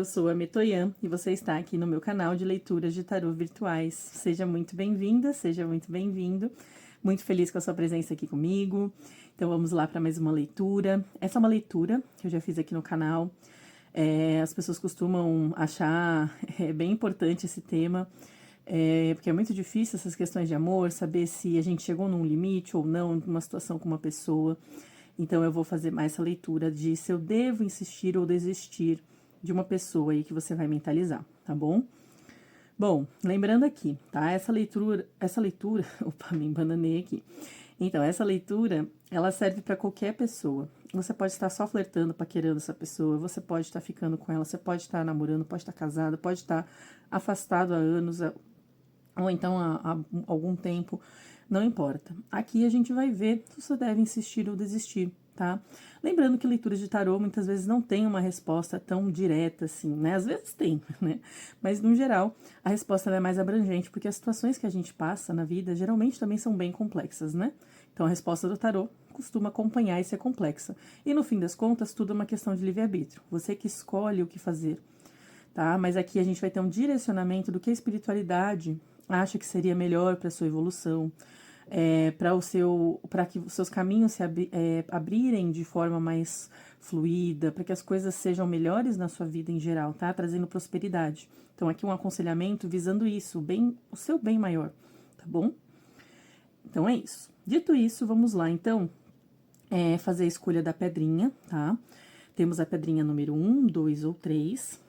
eu sou a Metoyan e você está aqui no meu canal de leituras de tarô virtuais. Seja muito bem-vinda, seja muito bem-vindo. Muito feliz com a sua presença aqui comigo. Então vamos lá para mais uma leitura. Essa é uma leitura que eu já fiz aqui no canal. As pessoas costumam achar bem importante esse tema, porque é muito difícil essas questões de amor, saber se a gente chegou num limite ou não, numa situação com uma pessoa. Então eu vou fazer mais essa leitura de se eu devo insistir ou desistir de uma pessoa aí que você vai mentalizar, tá bom? Bom, lembrando aqui, tá? Essa leitura, opa, me embananei aqui. Então, essa leitura, ela serve para qualquer pessoa. Você pode estar só flertando, paquerando essa pessoa, você pode estar ficando com ela, você pode estar namorando, pode estar casado, pode estar afastado há anos, ou então há algum tempo, não importa. Aqui a gente vai ver se você deve insistir ou desistir, tá? Lembrando que leitura de tarô muitas vezes não tem uma resposta tão direta assim, né? Às vezes tem, né? Mas no geral, a resposta é mais abrangente, porque as situações que a gente passa na vida geralmente também são bem complexas, né? Então a resposta do tarô costuma acompanhar e ser complexa. E no fim das contas, tudo é uma questão de livre-arbítrio. Você que escolhe o que fazer, tá? Mas aqui a gente vai ter um direcionamento do que a espiritualidade acha que seria melhor para sua evolução, para que os seus caminhos se abrirem de forma mais fluida, para que as coisas sejam melhores na sua vida em geral, tá? Trazendo prosperidade. Então aqui um aconselhamento visando isso, o seu bem maior, tá bom? Então é isso. Dito isso, vamos lá então fazer a escolha da pedrinha, tá? Temos a pedrinha número 1, 2 ou 3.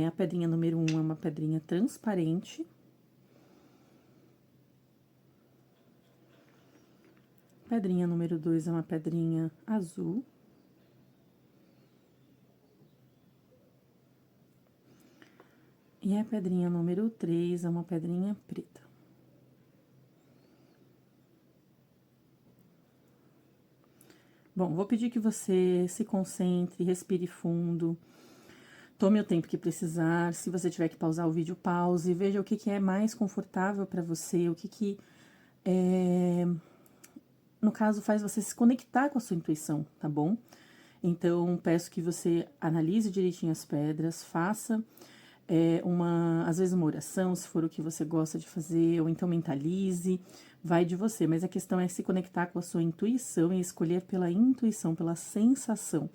A pedrinha número 1 é uma pedrinha transparente. Pedrinha número 2 é uma pedrinha azul. E a pedrinha número 3 é uma pedrinha preta. Bom, vou pedir que você se concentre, respire fundo, tome o tempo que precisar. Se você tiver que pausar o vídeo, pause, veja o que é mais confortável para você, o que no caso, faz você se conectar com a sua intuição, tá bom? Então, peço que você analise direitinho as pedras, faça às vezes uma oração, se for o que você gosta de fazer, ou então mentalize, vai de você. Mas a questão é se conectar com a sua intuição e escolher pela intuição, pela sensação,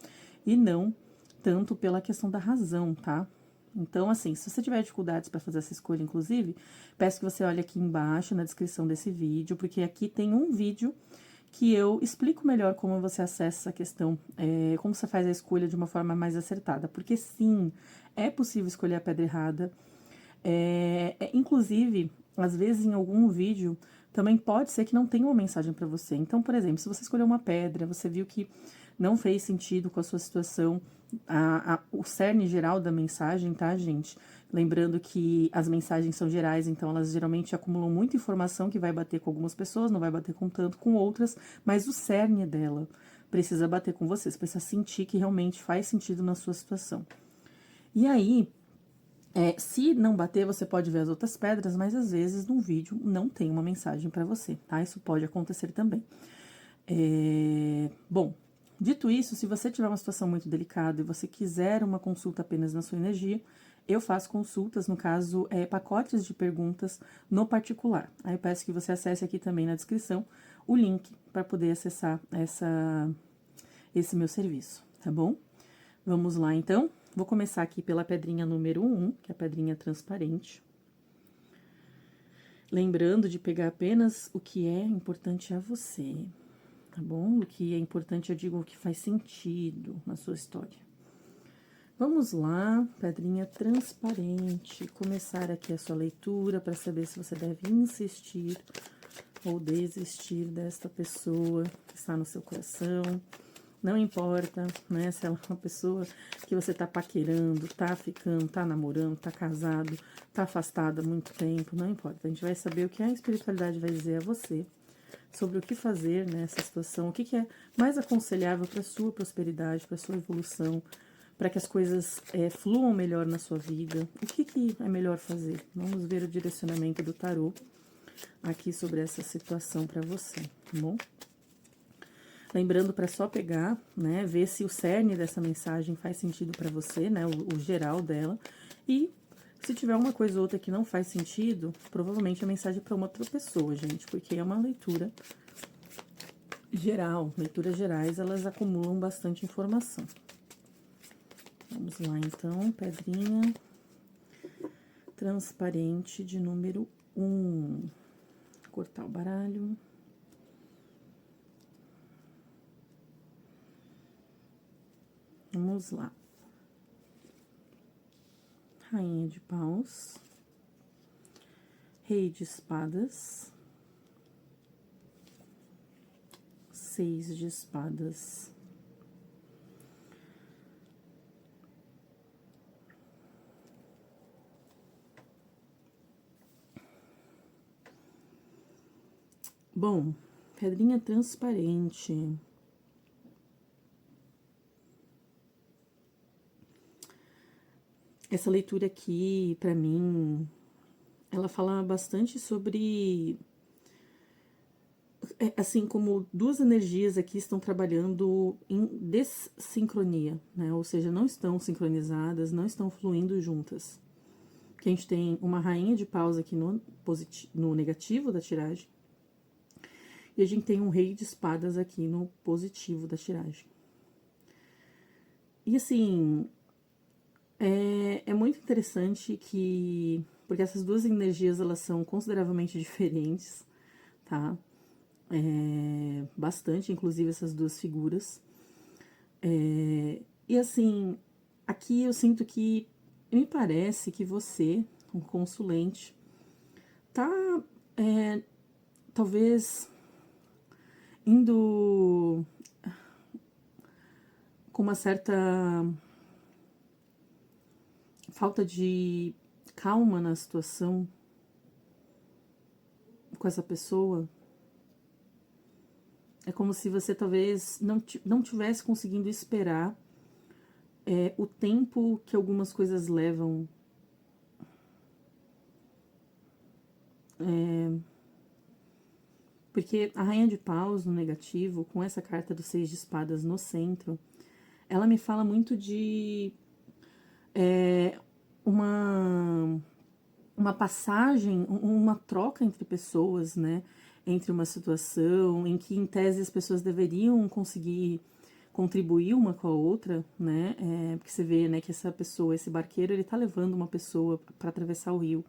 e não tanto pela questão da razão, tá? Então, assim, se você tiver dificuldades para fazer essa escolha, inclusive, peço que você olhe aqui embaixo na descrição desse vídeo, porque aqui tem um vídeo que eu explico melhor como você acessa essa questão, como você faz a escolha de uma forma mais acertada. Porque sim, é possível escolher a pedra errada. Inclusive, às vezes em algum vídeo, também pode ser que não tenha uma mensagem para você. Então, por exemplo, se você escolheu uma pedra, você viu que não fez sentido com a sua situação, o cerne geral da mensagem, tá, gente? Lembrando que as mensagens são gerais, então elas geralmente acumulam muita informação que vai bater com algumas pessoas, não vai bater com tanto com outras, mas o cerne dela precisa bater com você, você precisa sentir que realmente faz sentido na sua situação. E aí, se não bater, você pode ver as outras pedras, mas às vezes no vídeo não tem uma mensagem para você, tá? Isso pode acontecer também. Bom, dito isso, se você tiver uma situação muito delicada e você quiser uma consulta apenas na sua energia, eu faço consultas, no caso, pacotes de perguntas no particular. Aí eu peço que você acesse aqui também na descrição o link para poder acessar esse meu serviço, tá bom? Vamos lá, então. Vou começar aqui pela pedrinha número 1, que é a pedrinha transparente. Lembrando de pegar apenas o que é importante a você, tá bom? O que é importante, eu digo, o que faz sentido na sua história. Vamos lá, pedrinha transparente. Começar aqui a sua leitura para saber se você deve insistir ou desistir desta pessoa que está no seu coração. Não importa, né, se ela é uma pessoa que você tá paquerando, tá ficando, tá namorando, tá casado, tá afastado há muito tempo, não importa. A gente vai saber o que a espiritualidade vai dizer a você sobre o que fazer nessa situação, o que é mais aconselhável para sua prosperidade, para sua evolução, para que as coisas fluam melhor na sua vida. O que é melhor fazer? Vamos ver o direcionamento do tarô aqui sobre essa situação para você, tá bom? Lembrando para só pegar, né, ver se o cerne dessa mensagem faz sentido para você, né, o geral dela. E se tiver uma coisa ou outra que não faz sentido, provavelmente a mensagem é para uma outra pessoa, gente, porque é uma leitura geral. Leituras gerais, elas acumulam bastante informação. Vamos lá, então, pedrinha transparente de número 1. Cortar o baralho. Vamos lá. Rainha de paus. Rei de espadas. 6 de espadas. Bom, pedrinha transparente. Essa leitura aqui, pra mim, ela fala bastante sobre, assim como duas energias aqui estão trabalhando em dessincronia, né? Ou seja, não estão sincronizadas, não estão fluindo juntas. Que a gente tem uma rainha de paus aqui no negativo da tiragem. E a gente tem um rei de espadas aqui no positivo da tiragem. E assim, é muito interessante que... Porque essas duas energias, elas são consideravelmente diferentes, tá? Bastante, inclusive, essas duas figuras. E assim, aqui eu sinto que... Me parece que você, um consulente, tá... talvez indo com uma certa falta de calma na situação com essa pessoa. É como se você talvez não tivesse conseguindo esperar o tempo que algumas coisas levam. Porque a Rainha de Paus no negativo, com essa carta do 6 de espadas no centro, ela me fala muito de uma passagem, uma troca entre pessoas, né? Entre uma situação em que, em tese, as pessoas deveriam conseguir contribuir uma com a outra, né? Porque você vê, né, que essa pessoa, esse barqueiro, ele tá levando uma pessoa para atravessar o rio.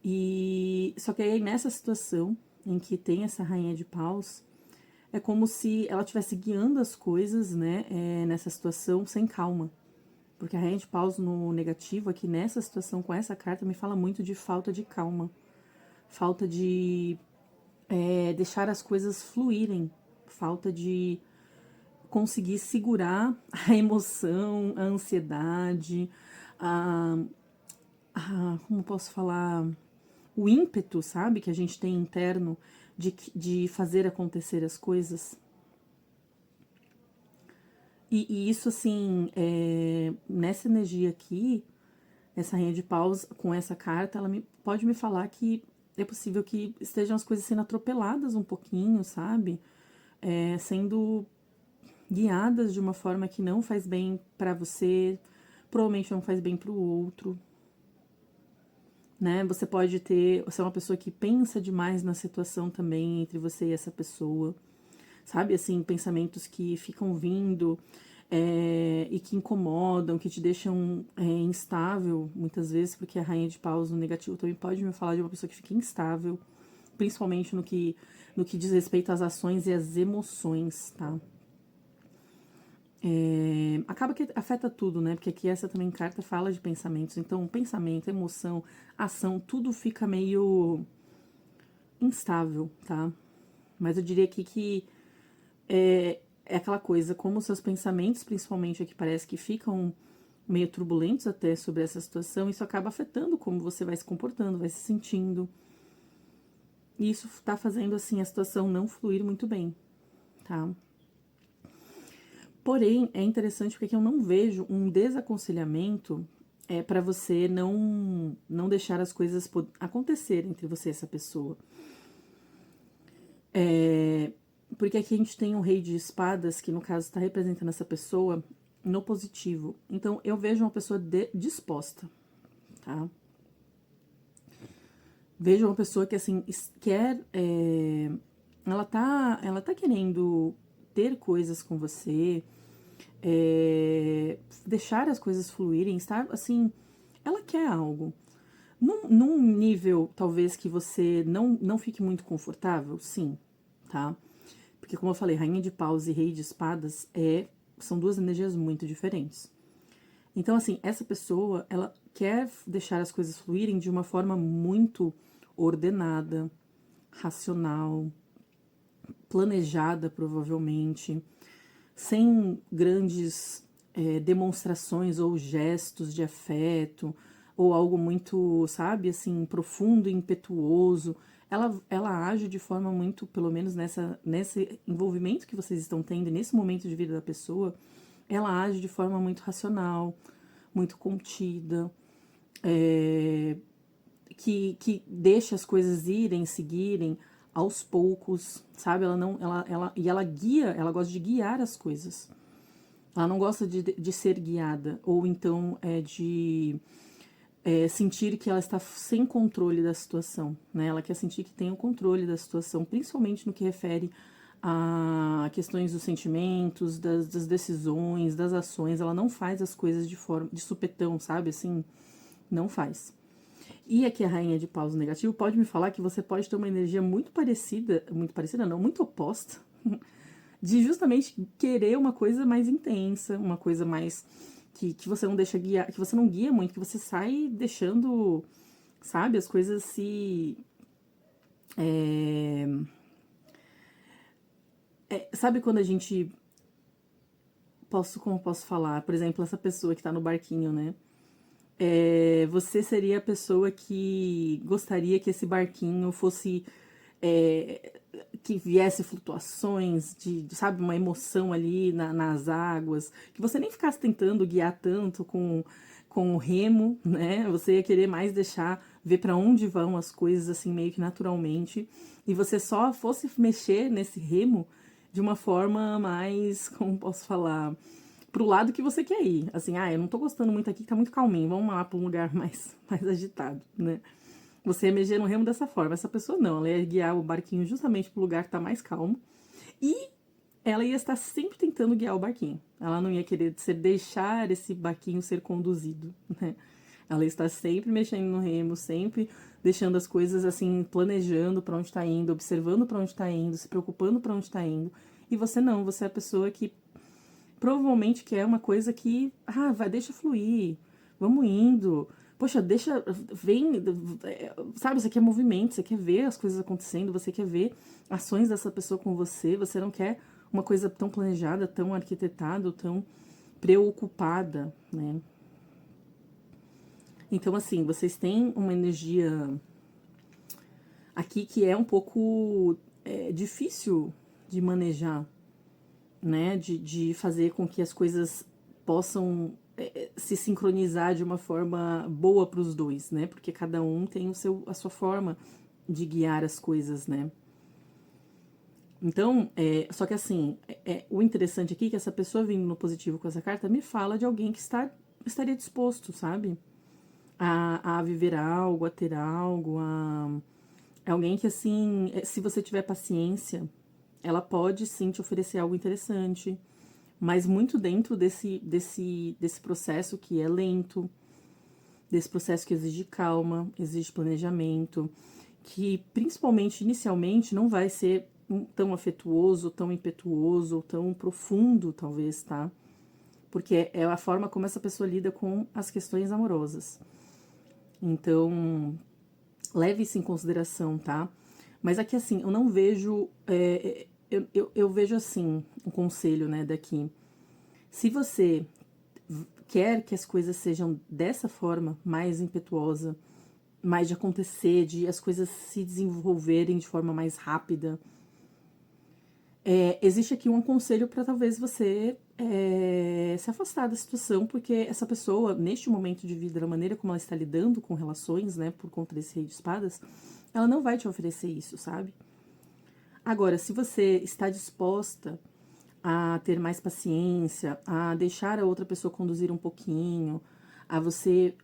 E só que aí nessa situação em que tem essa rainha de paus, é como se ela estivesse guiando as coisas, né? Nessa situação sem calma. Porque a rainha de paus no negativo aqui nessa situação com essa carta me fala muito de falta de calma, falta de deixar as coisas fluírem, falta de conseguir segurar a emoção, a ansiedade, como posso falar, o ímpeto, sabe, que a gente tem interno de fazer acontecer as coisas. E isso, assim, nessa energia aqui, essa rainha de paus, com essa carta, ela pode me falar que é possível que estejam as coisas sendo atropeladas um pouquinho, sabe? Sendo guiadas de uma forma que não faz bem pra você, provavelmente não faz bem pro outro, né? Você pode ser uma pessoa que pensa demais na situação também entre você e essa pessoa, sabe? Assim, pensamentos que ficam vindo e que incomodam, que te deixam instável, muitas vezes, porque a rainha de paus no negativo também pode me falar de uma pessoa que fica instável, principalmente no que diz respeito às ações e às emoções, tá? Acaba que afeta tudo, né? Porque aqui essa também carta fala de pensamentos. Então, pensamento, emoção, ação, tudo fica meio instável, tá? Mas eu diria aqui que é aquela coisa, como os seus pensamentos, principalmente aqui, parece que ficam meio turbulentos até sobre essa situação, isso acaba afetando como você vai se comportando, vai se sentindo. E isso tá fazendo, assim, a situação não fluir muito bem, tá? Porém, é interessante porque aqui eu não vejo um desaconselhamento para você não deixar as coisas acontecerem entre você e essa pessoa. Porque aqui a gente tem o Rei de Espadas, que no caso está representando essa pessoa no positivo. Então, eu vejo uma pessoa disposta, tá? Vejo uma pessoa que, assim, quer... ela tá querendo ter coisas com você, deixar as coisas fluírem, estar, assim... Ela quer algo. Num nível, talvez, que você não fique muito confortável, sim, tá? Porque, como eu falei, Rainha de Paus e Rei de Espadas são duas energias muito diferentes. Então, assim, essa pessoa, ela quer deixar as coisas fluírem de uma forma muito ordenada, racional, planejada, provavelmente, sem grandes demonstrações ou gestos de afeto, ou algo muito, sabe, assim, profundo e impetuoso. Ela age de forma muito, pelo menos nesse envolvimento que vocês estão tendo, nesse momento de vida da pessoa, ela age de forma muito racional, muito contida, que deixa as coisas irem, seguirem aos poucos, sabe? Ela guia, ela gosta de guiar as coisas. Ela não gosta de ser guiada, ou então de sentir que ela está sem controle da situação, né? Ela quer sentir que tem o controle da situação, principalmente no que refere a questões dos sentimentos, das decisões, das ações. Ela não faz as coisas de forma de supetão, sabe? Assim, não faz. E aqui a Rainha de Paus negativo pode me falar que você pode ter uma energia muito parecida não, muito oposta, de justamente querer uma coisa mais intensa, uma coisa mais que você não deixa guiar, que você não guia muito, que você sai deixando, sabe, as coisas se... sabe quando a gente... Como posso falar? Por exemplo, essa pessoa que tá no barquinho, né? Você seria a pessoa que gostaria que esse barquinho fosse... que viesse flutuações, sabe, uma emoção ali nas águas, que você nem ficasse tentando guiar tanto com o remo, né? Você ia querer mais deixar ver para onde vão as coisas, assim, meio que naturalmente, e você só fosse mexer nesse remo de uma forma mais, como posso falar, pro lado que você quer ir. Assim, eu não tô gostando muito aqui, tá muito calminho, vamos lá pra um lugar mais agitado, né? Você ia mexer no remo dessa forma. Essa pessoa não, ela ia guiar o barquinho justamente pro lugar que tá mais calmo. E ela ia estar sempre tentando guiar o barquinho. Ela não ia querer deixar esse barquinho ser conduzido, né? Ela está sempre mexendo no remo, sempre deixando as coisas assim, planejando para onde está indo, observando para onde está indo, se preocupando para onde está indo. E você não, você é a pessoa que provavelmente quer uma coisa que, deixa fluir, vamos indo. Poxa, vem, sabe, você quer movimento, você quer ver as coisas acontecendo, você quer ver ações dessa pessoa com você não quer uma coisa tão planejada, tão arquitetada, tão preocupada, né? Então, assim, vocês têm uma energia aqui que é um pouco difícil de manejar, né? De fazer com que as coisas possam se sincronizar de uma forma boa para os dois, né? Porque cada um tem a sua forma de guiar as coisas, né? Então, só que assim, o interessante aqui é que essa pessoa vindo no positivo com essa carta me fala de alguém que estaria disposto, sabe? A viver algo, a ter algo, alguém que, assim, se você tiver paciência, ela pode sim te oferecer algo interessante, mas muito dentro desse processo que é lento, desse processo que exige calma, exige planejamento, que principalmente inicialmente não vai ser tão afetuoso, tão impetuoso, tão profundo, talvez, tá? Porque é a forma como essa pessoa lida com as questões amorosas. Então, leve isso em consideração, tá? Mas aqui, assim, eu não vejo... eu vejo, assim, um conselho, né, daqui. Se você quer que as coisas sejam dessa forma, mais impetuosa, mais de acontecer, de as coisas se desenvolverem de forma mais rápida, existe aqui um conselho para talvez você se afastar da situação, porque essa pessoa, neste momento de vida, da maneira como ela está lidando com relações, né, por conta desse Rei de Espadas, ela não vai te oferecer isso, sabe? Agora, se você está disposta a ter mais paciência, a deixar a outra pessoa conduzir um pouquinho, a você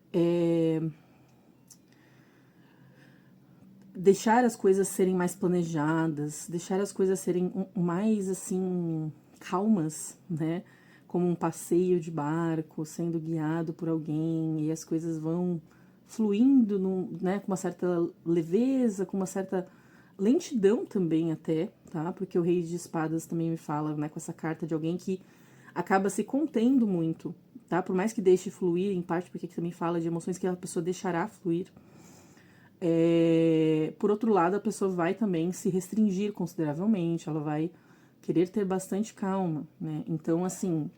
deixar as coisas serem mais planejadas, deixar as coisas serem mais, assim, calmas, né? Como um passeio de barco, sendo guiado por alguém, e as coisas vão fluindo, né? Com uma certa leveza, com uma certa lentidão também até, tá? Porque o Rei de Espadas também me fala, né? Com essa carta de alguém que acaba se contendo muito, tá? Por mais que deixe fluir, em parte porque também fala de emoções que a pessoa deixará fluir. Por outro lado, a pessoa vai também se restringir consideravelmente, ela vai querer ter bastante calma, né? Então, assim,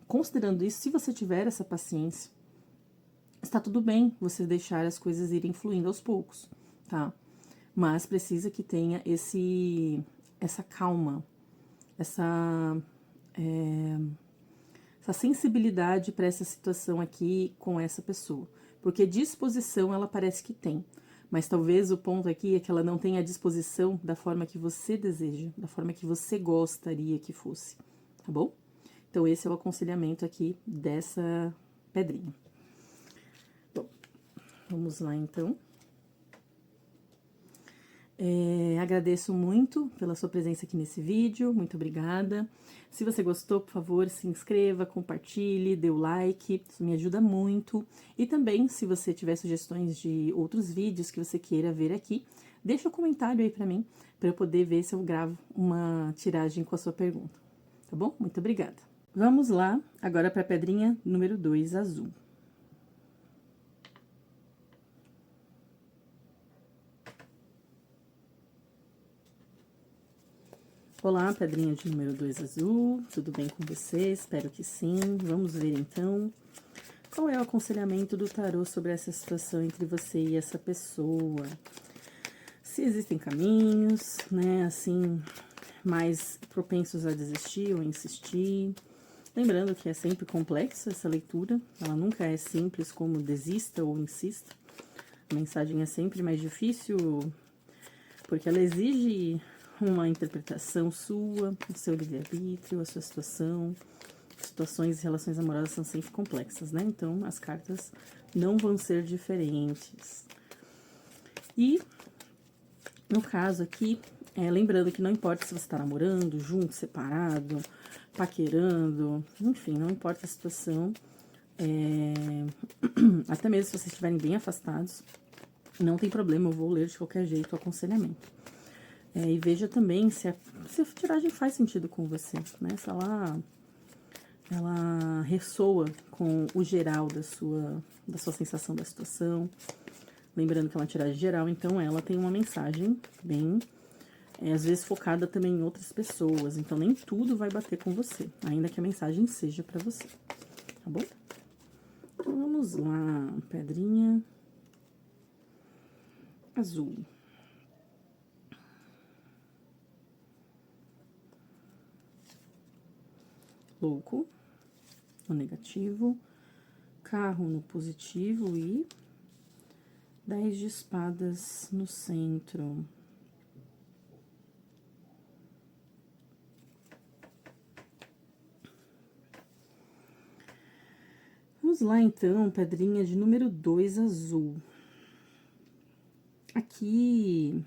considerando isso, se você tiver essa paciência, está tudo bem você deixar as coisas irem fluindo aos poucos, tá? Mas precisa que tenha essa calma, essa, essa sensibilidade para essa situação aqui com essa pessoa. Porque disposição ela parece que tem. Mas talvez o ponto aqui é que ela não tenha a disposição da forma que você deseja, da forma que você gostaria que fosse, tá bom? Então, esse é o aconselhamento aqui dessa pedrinha. Bom, vamos lá então. Agradeço muito pela sua presença aqui nesse vídeo, muito obrigada. Se você gostou, por favor, se inscreva, compartilhe, dê o like, isso me ajuda muito. E também, se você tiver sugestões de outros vídeos que você queira ver aqui, deixa um comentário aí pra mim, pra eu poder ver se eu gravo uma tiragem com a sua pergunta, tá bom? Muito obrigada. Vamos lá, agora pra pedrinha número 2, azul. Olá, pedrinha de número 2 azul, tudo bem com você? Espero que sim. Vamos ver então qual é o aconselhamento do tarô sobre essa situação entre você e essa pessoa. Se existem caminhos, né, assim, mais propensos a desistir ou insistir. Lembrando que é sempre complexa essa leitura, ela nunca é simples como desista ou insista. A mensagem é sempre mais difícil porque ela exige uma interpretação sua, o seu livre-arbítrio, a sua situação. Situações e relações amorosas são sempre complexas, né? Então, as cartas não vão ser diferentes. E, no caso aqui, lembrando que não importa se você está namorando, junto, separado, paquerando, enfim, não importa a situação, até mesmo se vocês estiverem bem afastados, não tem problema, eu vou ler de qualquer jeito o aconselhamento. E veja também se a tiragem faz sentido com você, né? Se ela ressoa com o geral da sua sensação da situação. Lembrando que é uma tiragem geral, então ela tem uma mensagem bem, às vezes focada também em outras pessoas. Então nem tudo vai bater com você, ainda que a mensagem seja pra você, tá bom? Então vamos lá, pedrinha azul. Louco no negativo, carro no positivo e 10 de espadas no centro. Vamos lá então, pedrinha de número 2 azul. Aqui,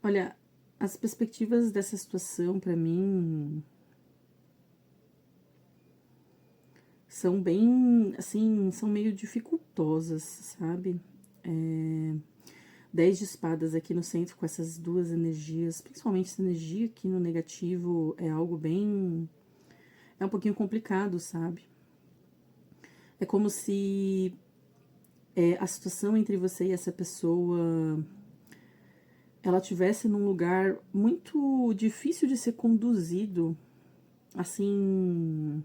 olha, as perspectivas dessa situação pra mim são bem, assim, são meio dificultosas, sabe? 10 de espadas aqui no centro com essas duas energias, principalmente essa energia aqui no negativo é algo bem, é um pouquinho complicado, sabe? É como se a situação entre você e essa pessoa, ela tivesse num lugar muito difícil de ser conduzido, assim,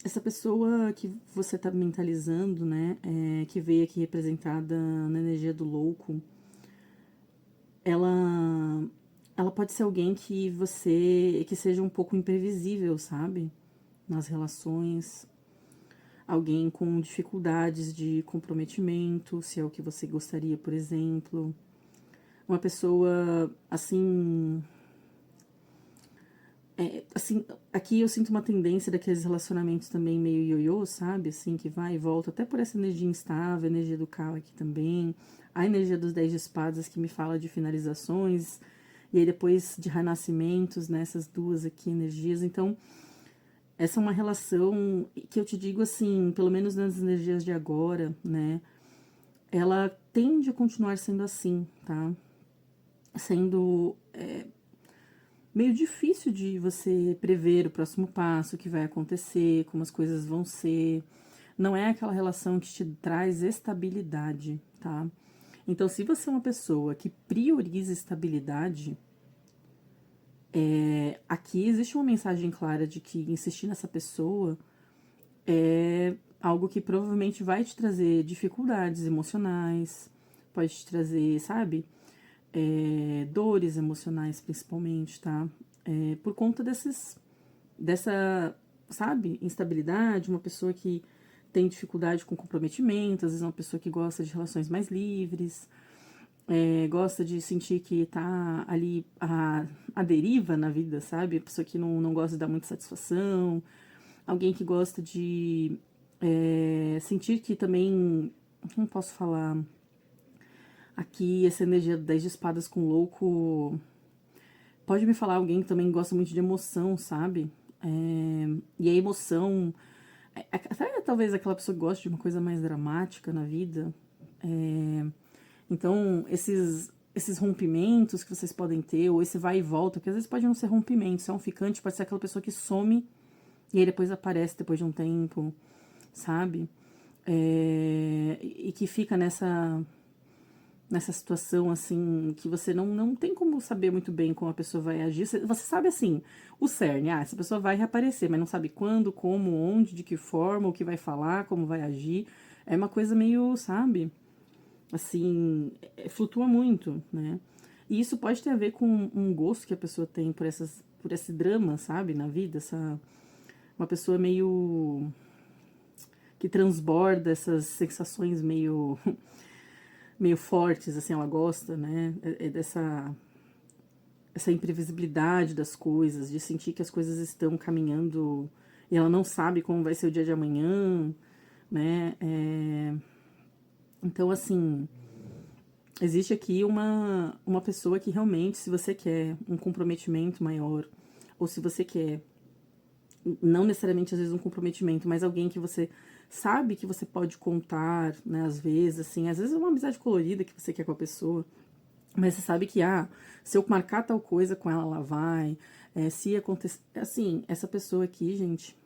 essa pessoa que você tá mentalizando, né, que veio aqui representada na energia do louco, ela pode ser alguém que seja um pouco imprevisível, sabe, nas relações. alguém com dificuldades de comprometimento, se é o que você gostaria, por exemplo. Uma pessoa, assim, assim, aqui eu sinto uma tendência daqueles relacionamentos também meio ioiô, sabe? Assim, que vai e volta, até por essa energia instável, a energia do caos aqui também. A energia dos 10 de espadas que me fala de finalizações, e aí depois de renascimentos, né? Essas duas aqui energias. Então, essa é uma relação que eu te digo assim, pelo menos nas energias de agora, né? Ela tende a continuar sendo assim, tá? Sendo meio difícil de você prever o próximo passo, o que vai acontecer, como as coisas vão ser. Não é aquela relação que te traz estabilidade, tá? Então, se você é uma pessoa que prioriza estabilidade, aqui existe uma mensagem clara de que insistir nessa pessoa é algo que provavelmente vai te trazer dificuldades emocionais, pode te trazer, sabe? Dores emocionais principalmente, tá? Por conta dessa, sabe, instabilidade, uma pessoa que tem dificuldade com comprometimento, às vezes uma pessoa que gosta de relações mais livres, gosta de sentir que tá ali a deriva na vida, sabe? A pessoa que não gosta de dar muita satisfação, alguém que gosta de sentir que também, não posso falar, aqui essa energia 10 de espadas com louco, pode me falar alguém que também gosta muito de emoção, sabe? E a emoção, até talvez aquela pessoa que gosta de uma coisa mais dramática na vida. Então, esses rompimentos que vocês podem ter, ou esse vai e volta, que às vezes pode não ser rompimento, se é um ficante, pode ser aquela pessoa que some e aí depois aparece depois de um tempo, sabe? E que fica nessa situação, assim, que você não tem como saber muito bem como a pessoa vai agir. Você sabe, assim, o cerne, essa pessoa vai reaparecer, mas não sabe quando, como, onde, de que forma, o que vai falar, como vai agir. É uma coisa meio, sabe, assim, flutua muito, né? E isso pode ter a ver com um gosto que a pessoa tem por esse drama, sabe, na vida, uma pessoa meio que transborda essas sensações meio fortes, assim, ela gosta, né, essa imprevisibilidade das coisas, de sentir que as coisas estão caminhando e ela não sabe como vai ser o dia de amanhã, né, então, assim, existe aqui uma pessoa que realmente, se você quer um comprometimento maior, ou se você quer, não necessariamente às vezes um comprometimento, mas alguém que você sabe que você pode contar, né, às vezes é uma amizade colorida que você quer com a pessoa, mas você sabe que, se eu marcar tal coisa com ela, ela vai, se acontecer, assim, essa pessoa aqui, gente,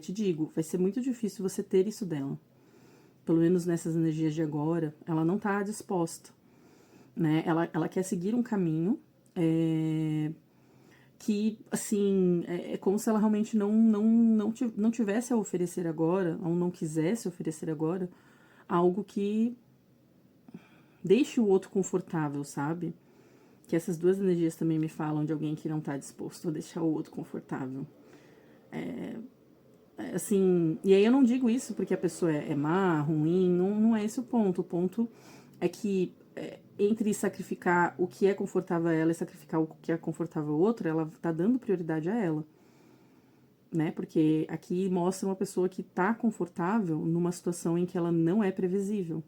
te digo, vai ser muito difícil você ter isso dela, pelo menos nessas energias de agora, ela não tá disposta, né, ela quer seguir um caminho, que, assim, é como se ela realmente não tivesse a oferecer agora, ou não quisesse oferecer agora, algo que deixe o outro confortável, sabe? Que essas duas energias também me falam de alguém que não tá disposto a deixar o outro confortável. Assim, e aí eu não digo isso porque a pessoa é má, ruim, não é esse o ponto. O ponto é que entre sacrificar o que é confortável a ela e sacrificar o que é confortável ao outro, ela tá dando prioridade a ela, né? Porque aqui mostra uma pessoa que tá confortável numa situação em que ela não é previsível.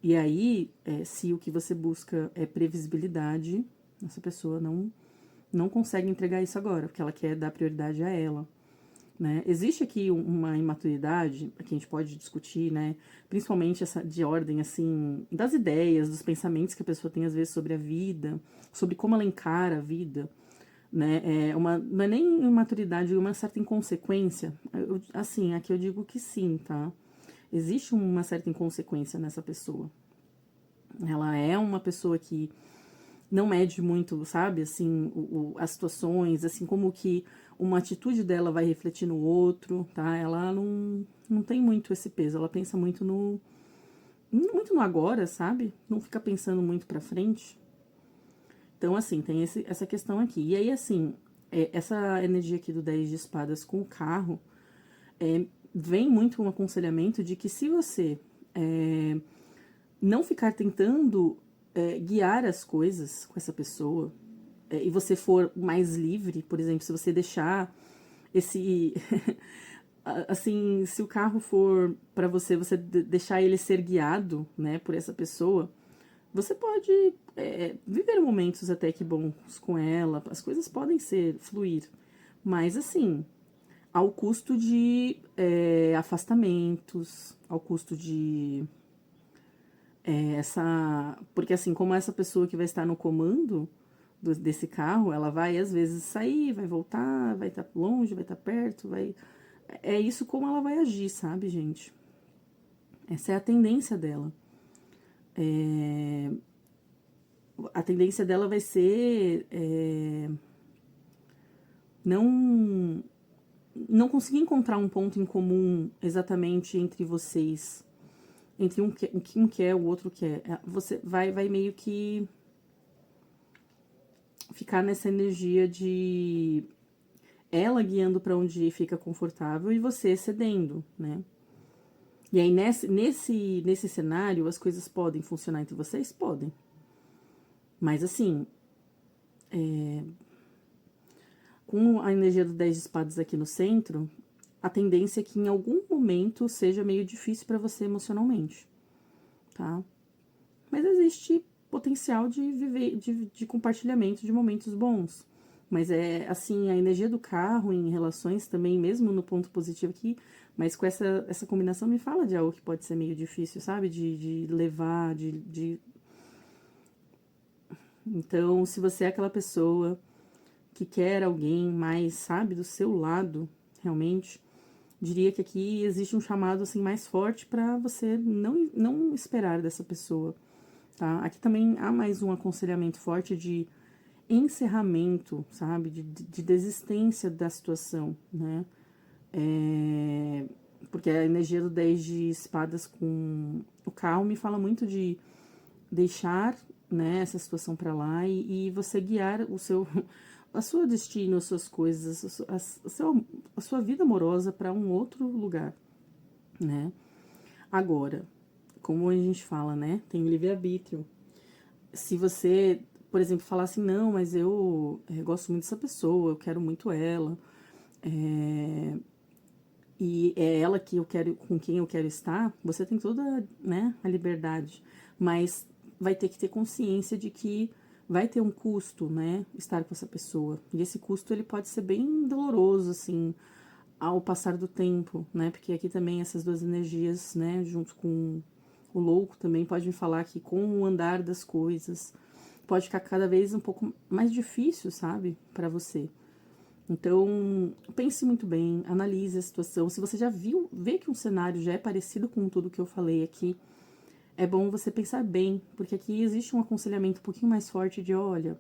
E aí, se o que você busca é previsibilidade, essa pessoa não consegue entregar isso agora, porque ela quer dar prioridade a ela. Né? Existe aqui uma imaturidade que a gente pode discutir, né? Principalmente essa de ordem assim das ideias, dos pensamentos que a pessoa tem às vezes sobre a vida, sobre como ela encara a vida, né? Não é nem imaturidade, é uma certa inconsequência. Assim, aqui eu digo que sim, tá? Existe uma certa inconsequência nessa pessoa. Ela é uma pessoa que não mede muito, sabe, assim, as situações, assim, como que uma atitude dela vai refletir no outro, tá? Ela não tem muito esse peso, ela pensa muito no agora, sabe? Não fica pensando muito pra frente. Então, assim, tem essa questão aqui. E aí, assim, essa energia aqui do 10 de espadas com o carro vem muito um aconselhamento de que se você não ficar tentando guiar as coisas com essa pessoa, e você for mais livre, por exemplo, se você deixar esse... assim, se o carro for para você, você deixar ele ser guiado, né, por essa pessoa, você pode viver momentos até que bons com ela, as coisas podem fluir, mas assim, ao custo de afastamentos, ao custo de porque assim, como essa pessoa que vai estar no comando desse carro, ela vai às vezes sair, vai voltar, vai estar longe, vai estar perto, vai... É isso como ela vai agir, sabe, gente? Essa é a tendência dela. A tendência dela vai ser não conseguir encontrar um ponto em comum exatamente entre vocês, entre um que um quer, o outro quer. Você vai meio que ficar nessa energia de ela guiando para onde fica confortável e você cedendo, né? E aí nesse cenário as coisas podem funcionar entre vocês? Podem. Mas assim, com a energia do 10 de espadas aqui no centro, a tendência é que em algum momento seja meio difícil para você emocionalmente, tá? Mas existe potencial de viver, de compartilhamento de momentos bons. Mas é assim, a energia do carro em relações também, mesmo no ponto positivo aqui, mas com essa combinação me fala de algo que pode ser meio difícil, sabe? De levar, Então, se você é aquela pessoa que quer alguém mais, sabe, do seu lado, realmente, diria que aqui existe um chamado, assim, mais forte para você não esperar dessa pessoa, tá? Aqui também há mais um aconselhamento forte de encerramento, sabe? De desistência da situação, né? Porque a energia do 10 de espadas com o carro me fala muito de deixar, né, essa situação para lá e você guiar a sua destino, as suas coisas, a sua vida amorosa para um outro lugar, né? Agora, como a gente fala, né, tem o livre-arbítrio. Se você, por exemplo, falar assim, não, mas eu gosto muito dessa pessoa, eu quero muito ela, e é ela que eu quero, com quem eu quero estar, você tem toda, né, a liberdade, mas vai ter que ter consciência de que vai ter um custo, né, estar com essa pessoa, e esse custo ele pode ser bem doloroso, assim, ao passar do tempo, né, porque aqui também essas duas energias, né, junto com o louco também pode me falar que com o andar das coisas pode ficar cada vez um pouco mais difícil, sabe, para você. Então, pense muito bem, analise a situação. Se você já vê que um cenário já é parecido com tudo que eu falei aqui, é bom você pensar bem, porque aqui existe um aconselhamento um pouquinho mais forte de, olha,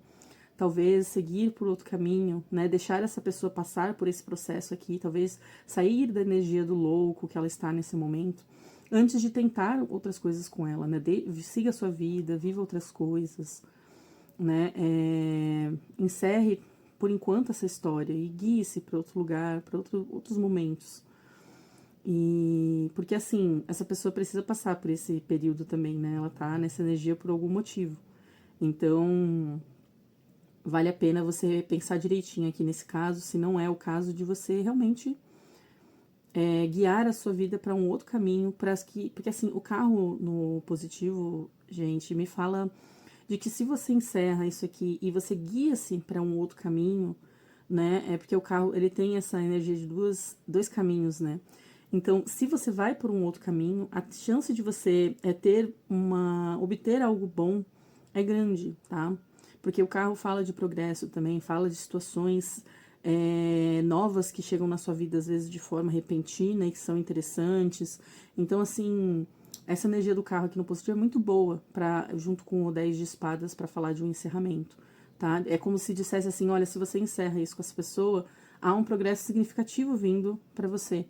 talvez seguir por outro caminho, né? Deixar essa pessoa passar por esse processo aqui, talvez sair da energia do louco que ela está nesse momento, antes de tentar outras coisas com ela, né? Siga a sua vida, viva outras coisas, né? Encerre por enquanto essa história e guie-se para outro lugar, para outros momentos. E porque assim, essa pessoa precisa passar por esse período também, né? Ela tá nessa energia por algum motivo. Então, vale a pena você pensar direitinho aqui nesse caso, se não é o caso de você realmente guiar a sua vida para um outro caminho, porque assim, o carro no positivo, gente, me fala de que se você encerra isso aqui e você guia-se para um outro caminho, né? É porque o carro ele tem essa energia de dois caminhos, né? Então, se você vai por um outro caminho, a chance de você obter algo bom é grande, tá? Porque o carro fala de progresso também, fala de situações novas que chegam na sua vida, às vezes de forma repentina e que são interessantes. Então, assim, essa energia do carro aqui no positivo é muito boa, junto com o 10 de espadas, para falar de um encerramento, tá? É como se dissesse assim, olha, se você encerra isso com essa pessoa, há um progresso significativo vindo para você,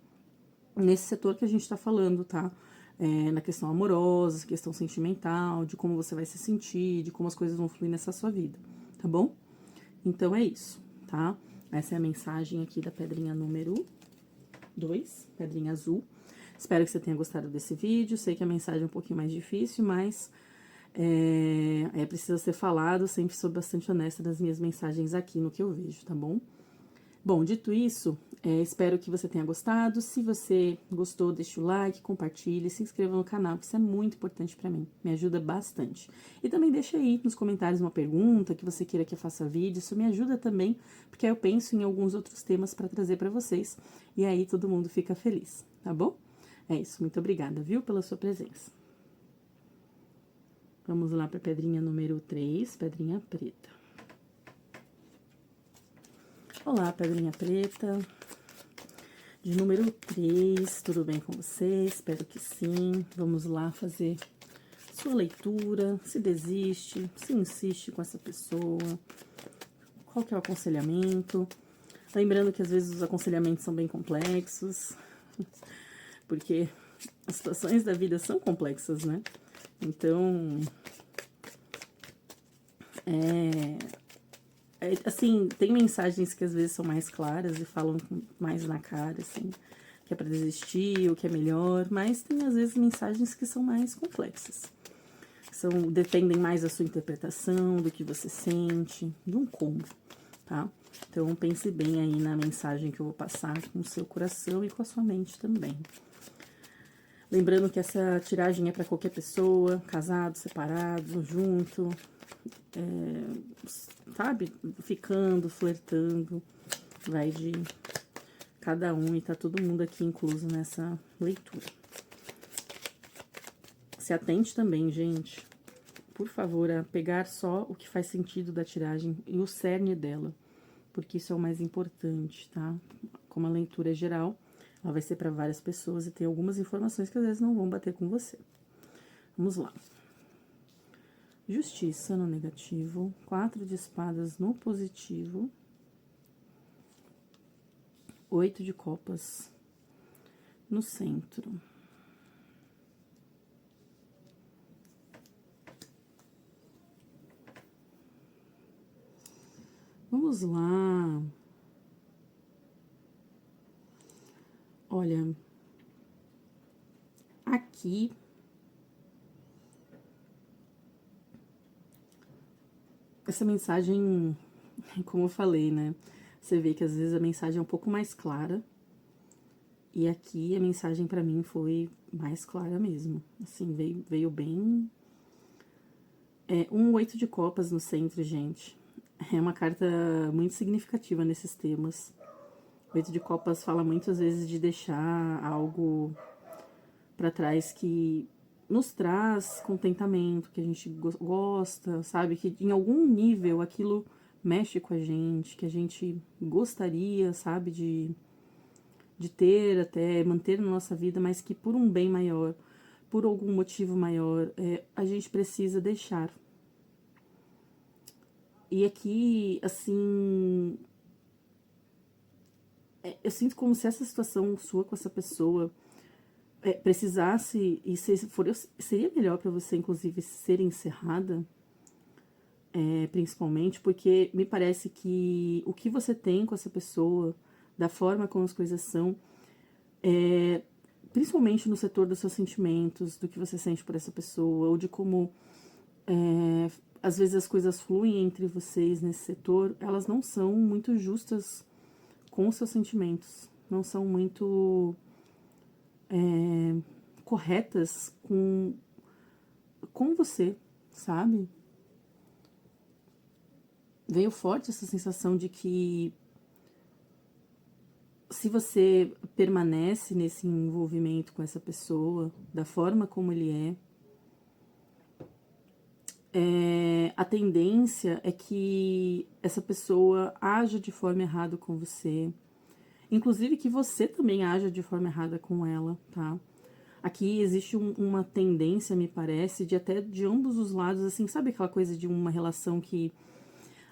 nesse setor que a gente tá falando, tá? Na questão amorosa, questão sentimental, de como você vai se sentir, de como as coisas vão fluir nessa sua vida, tá bom? Então é isso, tá? Essa é a mensagem aqui da pedrinha número 2, pedrinha azul. Espero que você tenha gostado desse vídeo. Sei que a mensagem é um pouquinho mais difícil, mas precisa ser falado. Sempre sou bastante honesta nas minhas mensagens aqui no que eu vejo, tá bom? Bom, dito isso, espero que você tenha gostado. Se você gostou, deixa o like, compartilhe, se inscreva no canal, que isso é muito importante pra mim, me ajuda bastante. E também deixa aí nos comentários uma pergunta que você queira que eu faça vídeo, isso me ajuda também, porque aí eu penso em alguns outros temas pra trazer pra vocês, e aí todo mundo fica feliz, tá bom? É isso, muito obrigada, viu, pela sua presença. Vamos lá pra pedrinha número 3, pedrinha preta. Olá, pedrinha preta, de número 3, tudo bem com você? Espero que sim. Vamos lá fazer sua leitura, se desiste, se insiste com essa pessoa, qual que é o aconselhamento. Lembrando que às vezes os aconselhamentos são bem complexos, porque as situações da vida são complexas, né? Então, assim, tem mensagens que às vezes são mais claras e falam mais na cara, assim, que é pra desistir, o que é melhor, mas tem às vezes mensagens que são mais complexas. Dependem mais da sua interpretação, do que você sente, de um combo, tá? Então, pense bem aí na mensagem que eu vou passar com o seu coração e com a sua mente também. Lembrando que essa tiragem é para qualquer pessoa, casado, separado, junto, sabe? Ficando, flertando, vai de cada um e tá todo mundo aqui incluso nessa leitura. Se atente também, gente, por favor, a pegar só o que faz sentido da tiragem e o cerne dela, porque isso é o mais importante, tá? Como a leitura é geral, ela vai ser para várias pessoas e tem algumas informações que às vezes não vão bater com você. Vamos lá. Justiça no negativo, 4 de espadas no positivo, 8 de copas no centro. Vamos lá. Olha, aqui essa mensagem, como eu falei, né? Você vê que às vezes a mensagem é um pouco mais clara. E aqui a mensagem pra mim foi mais clara mesmo. Assim, veio bem. Um 8 de copas no centro, gente. É uma carta muito significativa nesses temas. O 8 de copas fala muitas vezes de deixar algo pra trás que nos traz contentamento, que a gente gosta, sabe? Que em algum nível aquilo mexe com a gente, que a gente gostaria, sabe? De ter até, manter na nossa vida, mas que por um bem maior, por algum motivo maior, a gente precisa deixar. E aqui, assim, eu sinto como se essa situação sua com essa pessoa precisasse, e se for, seria melhor para você, inclusive, ser encerrada, principalmente, porque me parece que o que você tem com essa pessoa, da forma como as coisas são, principalmente no setor dos seus sentimentos, do que você sente por essa pessoa, ou de como às vezes as coisas fluem entre vocês nesse setor, elas não são muito justas com os seus sentimentos, não são muito corretas com você, sabe? Veio forte essa sensação de que se você permanece nesse envolvimento com essa pessoa, da forma como ele a tendência é que essa pessoa haja de forma errada com você, inclusive que você também haja de forma errada com ela, tá? Aqui existe uma tendência, me parece, de até de ambos os lados, assim, sabe aquela coisa de uma relação que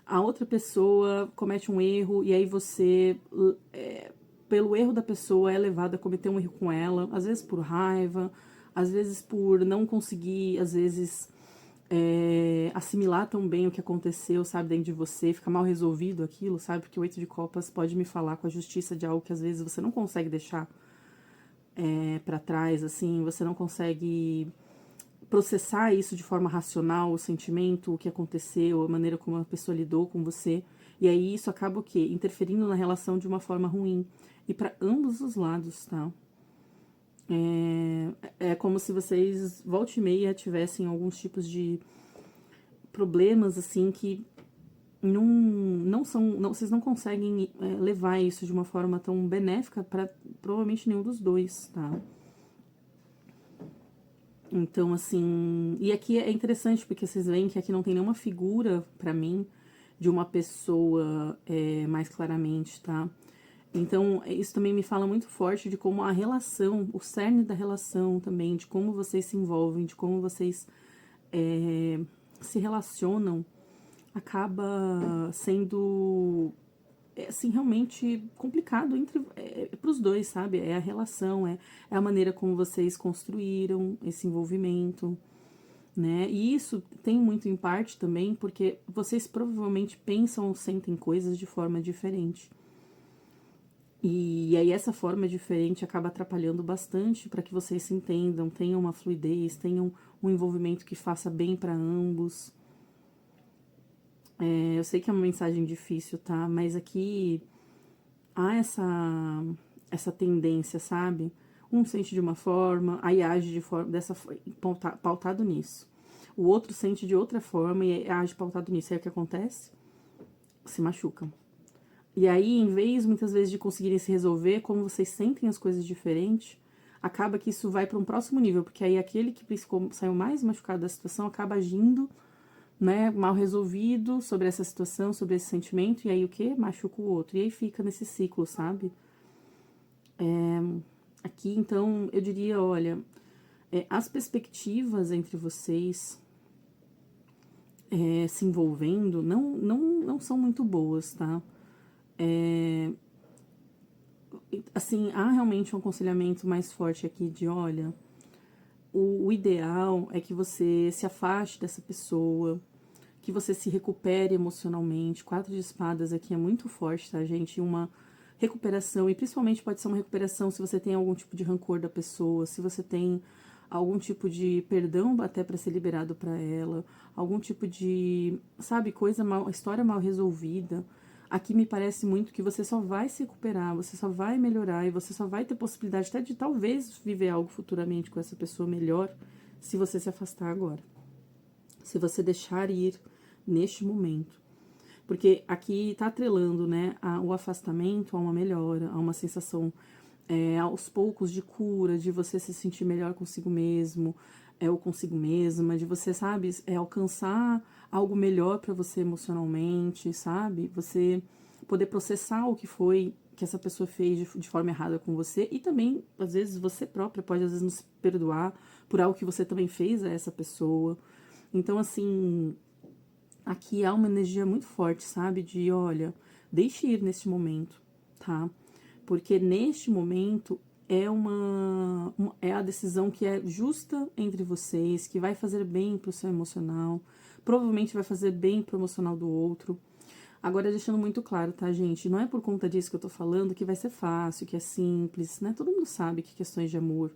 a outra pessoa comete um erro e aí você, pelo erro da pessoa, é levado a cometer um erro com ela, às vezes por raiva, às vezes por não conseguir, às vezes assimilar tão bem o que aconteceu, sabe, dentro de você, fica mal resolvido aquilo, sabe, porque o 8 de copas pode me falar com a justiça de algo que às vezes você não consegue deixar pra trás, assim, você não consegue processar isso de forma racional, o sentimento, o que aconteceu, a maneira como a pessoa lidou com você, e aí isso acaba o quê? Interferindo na relação de uma forma ruim, e para ambos os lados, tá? É como se vocês, volta e meia, tivessem alguns tipos de problemas, assim, que não são, não, vocês não conseguem levar isso de uma forma tão benéfica para provavelmente nenhum dos dois, tá? Então, assim, e aqui é interessante porque vocês veem que aqui não tem nenhuma figura pra mim de uma pessoa mais claramente, tá? Então, isso também me fala muito forte de como a relação, o cerne da relação também, de como vocês se envolvem, de como vocês se relacionam, acaba sendo assim, realmente complicado entre pros dois, sabe? É a relação, é a maneira como vocês construíram esse envolvimento, né? E isso tem muito em parte também porque vocês provavelmente pensam ou sentem coisas de forma diferente. E aí essa forma diferente acaba atrapalhando bastante para que vocês se entendam, tenham uma fluidez, tenham um envolvimento que faça bem para ambos. Eu sei que é uma mensagem difícil, tá? Mas aqui há essa tendência, sabe? Um sente de uma forma, aí age de forma dessa pautado nisso. O outro sente de outra forma e age pautado nisso. Aí o que acontece? Se machucam. E aí, em vez, muitas vezes, de conseguirem se resolver, como vocês sentem as coisas diferentes, acaba que isso vai para um próximo nível, porque aí aquele que saiu mais machucado da situação acaba agindo, né, mal resolvido sobre essa situação, sobre esse sentimento, e aí o que? Machuca o outro. E aí fica nesse ciclo, sabe? Aqui, então, eu diria, olha, as perspectivas entre vocês se envolvendo não são muito boas, tá? Assim, há realmente um aconselhamento mais forte aqui de, olha, o ideal é que você se afaste dessa pessoa, que você se recupere emocionalmente. 4 de espadas aqui é muito forte, tá, gente? Uma recuperação, e principalmente pode ser uma recuperação se você tem algum tipo de rancor da pessoa, se você tem algum tipo de perdão até para ser liberado para ela, algum tipo de, sabe, coisa mal, história mal resolvida. Aqui me parece muito que você só vai se recuperar, você só vai melhorar e você só vai ter possibilidade até de talvez viver algo futuramente com essa pessoa melhor se você se afastar agora. Se você deixar ir neste momento. Porque aqui tá atrelando, né, o afastamento a uma melhora, a uma sensação aos poucos de cura, de você se sentir melhor consigo mesmo, ou consigo mesma, de você, sabe, alcançar algo melhor para você emocionalmente, sabe? Você poder processar o que foi que essa pessoa fez de forma errada com você e também, às vezes, você própria pode, às vezes, não se perdoar por algo que você também fez a essa pessoa. Então, assim, aqui há uma energia muito forte, sabe? De, olha, deixe ir neste momento, tá? Porque neste momento é a decisão que é justa entre vocês, que vai fazer bem pro seu emocional, provavelmente vai fazer bem pro emocional do outro. Agora, deixando muito claro, tá, gente? Não é por conta disso que eu tô falando que vai ser fácil, que é simples, né? Todo mundo sabe que questões de amor,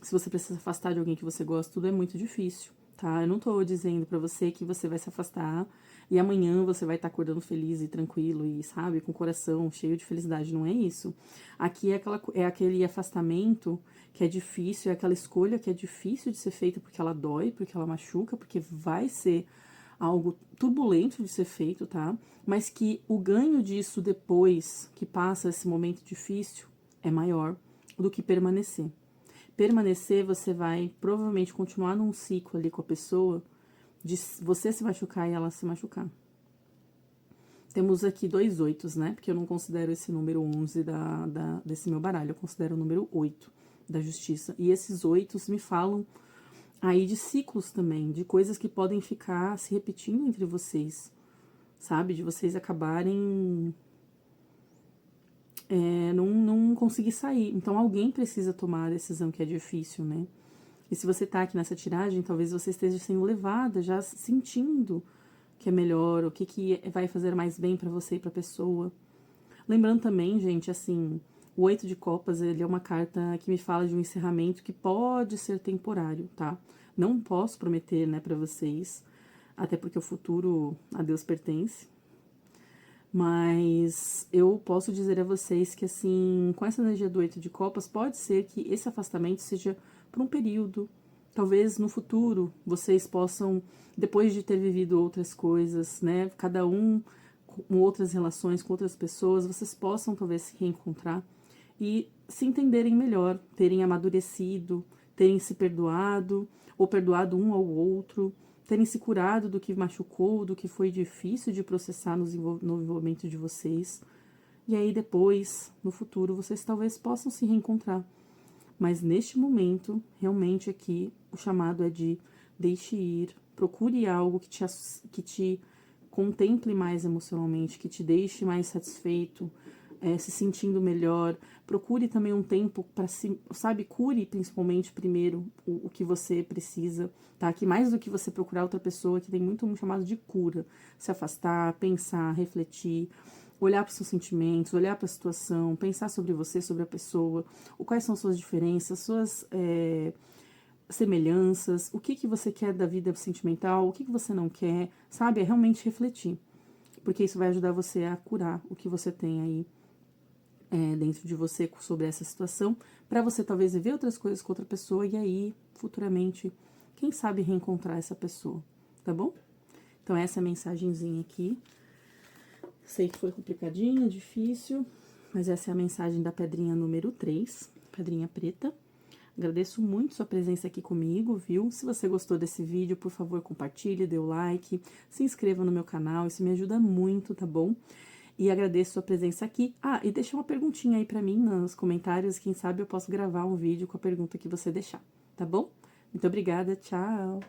se você precisa se afastar de alguém que você gosta, tudo é muito difícil, tá? Eu não tô dizendo pra você que você vai se afastar e amanhã você vai estar acordando feliz e tranquilo e, sabe, com o coração cheio de felicidade. Não é isso. Aqui é aquele afastamento que é difícil, é aquela escolha que é difícil de ser feita porque ela dói, porque ela machuca, porque vai ser algo turbulento de ser feito, tá? Mas que o ganho disso depois que passa esse momento difícil é maior do que permanecer. Permanecer, você vai provavelmente continuar num ciclo ali com a pessoa de você se machucar e ela se machucar. Temos aqui 2 oitos, né? Porque eu não considero esse número 11 desse meu baralho, eu considero o número 8 da justiça. E esses 8 me falam aí de ciclos também, de coisas que podem ficar se repetindo entre vocês, sabe? De vocês acabarem não conseguir sair. Então alguém precisa tomar a decisão que é difícil, né? E se você tá aqui nessa tiragem, talvez você esteja sendo levada, já sentindo que é melhor, o que vai fazer mais bem pra você e pra pessoa. Lembrando também, gente, assim, o 8 de copas, ele é uma carta que me fala de um encerramento que pode ser temporário, tá? Não posso prometer, né, pra vocês, até porque o futuro a Deus pertence. Mas eu posso dizer a vocês que, assim, com essa energia do 8 de copas, pode ser que esse afastamento seja por um período. Talvez no futuro vocês possam, depois de ter vivido outras coisas, né, cada um com outras relações, com outras pessoas, vocês possam talvez se reencontrar e se entenderem melhor, terem amadurecido, terem se perdoado, ou perdoado um ao outro, terem se curado do que machucou, do que foi difícil de processar no envolvimento de vocês. E aí depois, no futuro, vocês talvez possam se reencontrar. Mas neste momento, realmente aqui, o chamado é de deixe ir, procure algo que te contemple mais emocionalmente, que te deixe mais satisfeito, se sentindo melhor. Procure também um tempo para se, sabe, cure principalmente primeiro o que você precisa, tá? Que mais do que você procurar outra pessoa, que tem muito um chamado de cura. Se afastar, pensar, refletir, olhar para os seus sentimentos, olhar para a situação, pensar sobre você, sobre a pessoa, quais são suas diferenças, suas semelhanças, o que você quer da vida sentimental, o que você não quer, sabe? É realmente refletir, porque isso vai ajudar você a curar o que você tem aí dentro de você sobre essa situação, para você talvez viver outras coisas com outra pessoa e aí, futuramente, quem sabe reencontrar essa pessoa, tá bom? Então essa é a mensagenzinha aqui. Sei que foi complicadinho, difícil, mas essa é a mensagem da pedrinha número 3, pedrinha preta. Agradeço muito sua presença aqui comigo, viu? Se você gostou desse vídeo, por favor, compartilhe, dê o like, se inscreva no meu canal, isso me ajuda muito, tá bom? E agradeço sua presença aqui. Ah, e deixa uma perguntinha aí pra mim nos comentários, quem sabe eu posso gravar um vídeo com a pergunta que você deixar, tá bom? Muito obrigada, tchau!